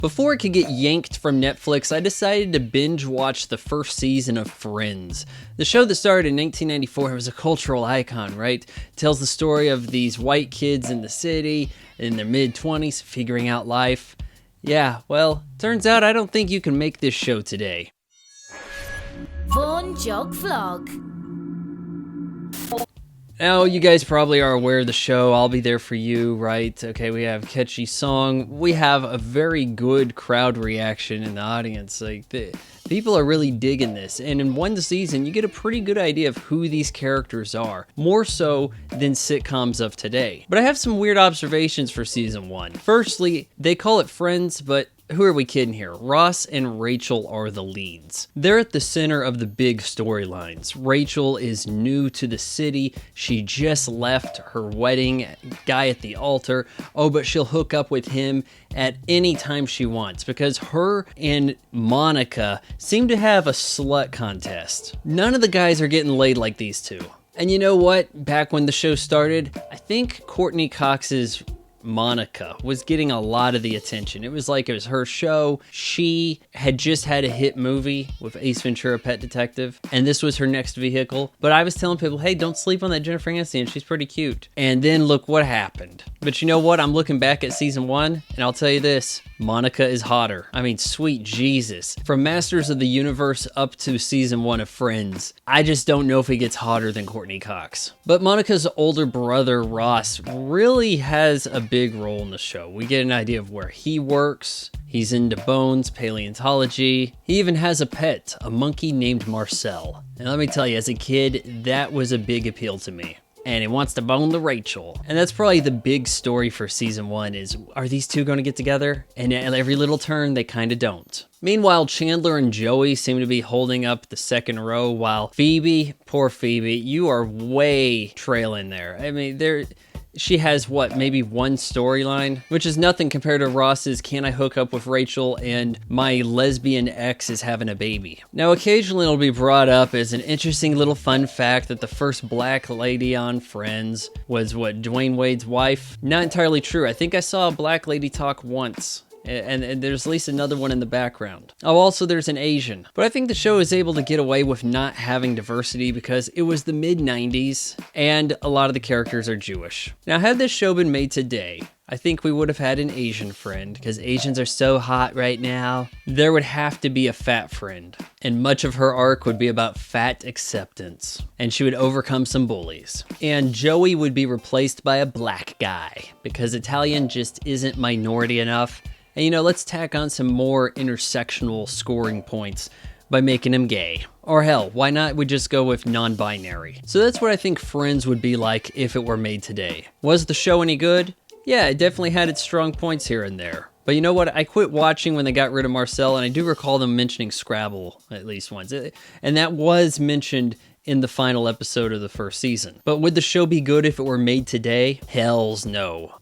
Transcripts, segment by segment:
Before it could get yanked from Netflix, I decided to binge watch the first season of Friends. The show that started in 1994 was a cultural icon, right? It tells the story of these white kids in the city in their mid-20s figuring out life. Yeah, well, turns out I don't think you can make this show today. Vaughan Jog Vlog. Now, you guys probably are aware of the show, I'll Be There For You, right? Okay, we have a catchy song. We have a very good crowd reaction in the audience. People are really digging this. And in one season, you get a pretty good idea of who these characters are. More so than sitcoms of today. But I have some weird observations for season 1. Firstly, they call it Friends, but who are we kidding here? Ross and Rachel are the leads. They're at the center of the big storylines. Rachel is new to the city. She just left her wedding guy at the altar. Oh, but she'll hook up with him at any time she wants because her and Monica seem to have a slut contest. None of the guys are getting laid like these two. And you know what? Back when the show started, I think Courtney Cox's Monica was getting a lot of the attention. It was like it was her show. She had just had a hit movie with Ace Ventura: Pet Detective, and this was her next vehicle. But I was telling people, hey, don't sleep on that Jennifer Aniston. She's pretty cute. And then look what happened. But you know what? I'm looking back at season 1, and I'll tell you this. Monica is hotter. I mean, sweet Jesus. From Masters of the Universe up to season 1 of Friends, I just don't know if he gets hotter than Courtney Cox. But Monica's older brother, Ross, really has a big role in the show. We get an idea of where he works. He's into bones, paleontology. He even has a pet, a monkey named Marcel. And let me tell you, as a kid, that was a big appeal to me. And he wants to bone the Rachel. And that's probably the big story for season 1 is, are these two going to get together? And at every little turn, they kind of don't. Meanwhile, Chandler and Joey seem to be holding up the second row while Phoebe, poor Phoebe, you are way trailing there. I mean, she has, what, maybe one storyline? Which is nothing compared to Ross's can I hook up with Rachel and my lesbian ex is having a baby. Now, occasionally it'll be brought up as an interesting little fun fact that the first black lady on Friends was, what, Dwayne Wade's wife? Not entirely true. I think I saw a black lady talk once. And there's at least another one in the background. Oh, also there's an Asian. But I think the show is able to get away with not having diversity because it was the mid-90s and a lot of the characters are Jewish. Now, had this show been made today, I think we would have had an Asian friend because Asians are so hot right now. There would have to be a fat friend. And much of her arc would be about fat acceptance. And she would overcome some bullies. And Joey would be replaced by a black guy because Italian just isn't minority enough. And you know, let's tack on some more intersectional scoring points by making him gay. Or hell, why not we just go with non-binary? So that's what I think Friends would be like if it were made today. Was the show any good? Yeah, it definitely had its strong points here and there. But you know what? I quit watching when they got rid of Marcel, and I do recall them mentioning Scrabble at least once. And that was mentioned in the final episode of the first season. But would the show be good if it were made today? Hells no.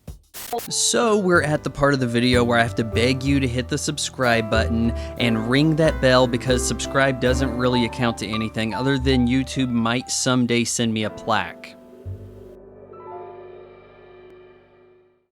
So we're at the part of the video where I have to beg you to hit the subscribe button and ring that bell because subscribe doesn't really account to anything other than YouTube might someday send me a plaque.